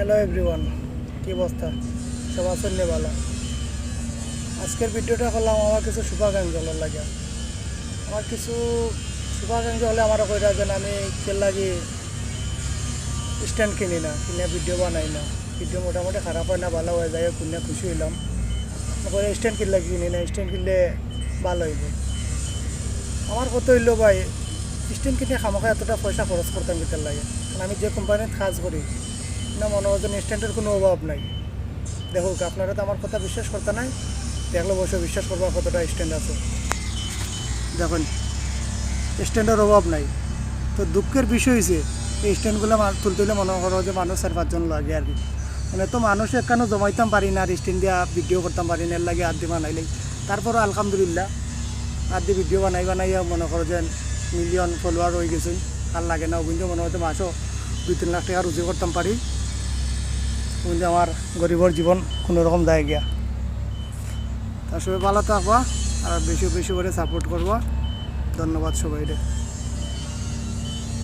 Hello everyone, কী অবস্থা? সব আছেন নি ভালো? আজকের ভিডিওটা করলাম আমার কিছু শুভাকাঙ্ক্ষী হলো লাগে। আমার কিছু শুভাকাঙ্ক্ষী হলে আমারও কইরা যেন আমি কে লাগি স্ট্যান্ড কিনি না, কিনে ভিডিও বানাই না। ভিডিও মোটামুটি খারাপ হয় না, ভালো হয়ে যায়, পুণ্যে খুশি হইলাম। তারপরে স্ট্যান্ড কিনলে কিনি না, স্ট্যান্ড কিনলে ভালো হইব। আমার কত হইলো ভাই, স্ট্যান্ড কিনে খামাখা এতটা পয়সা খরচ করতাম কিতার লাগে। কারণ আমি যে কোম্পানিতে কাজ করি না, মনে হয় যেন স্ট্যান্ডের কোনো অভাব নাই। দেখুক, আপনারা তো আমার কথা বিশ্বাস করতে নাই, দেখলে অবশ্যই বিশ্বাস করবার কতটা স্ট্যান্ড আছে। দেখুন, স্ট্যান্ডের অভাব নাই। তো দুঃখের বিষয় হয়েছে এই স্ট্যান্ডগুলো তুলতে হলে মনে করো যে মানুষ 4-5 জন লাগে আর কি। মানে তো মানুষ একখানো জমাইতাম পারি না, আর স্ট্যান্ড দিয়া ভিডিও করতাম পারি না, এর লাগে আদি বানাইলে। তারপরও আলহামদুলিল্লাহ আদি ভিডিও বানাইয়া মনে করো যে মিলিয়ন ফলোয়ার হয়ে গেছেন। আর লাগে না, কিন্তু মনে হয়তো মাসও 2-3 লাখ টাকা রুজি করতাম পারি। কিন্তু আমার গরিবর জীবন কোনোরকম যায় গিয়া। তার সবাই ভালো থাকবা আর বেশি বেশি করে সাপোর্ট করবা। ধন্যবাদ সবাইকে।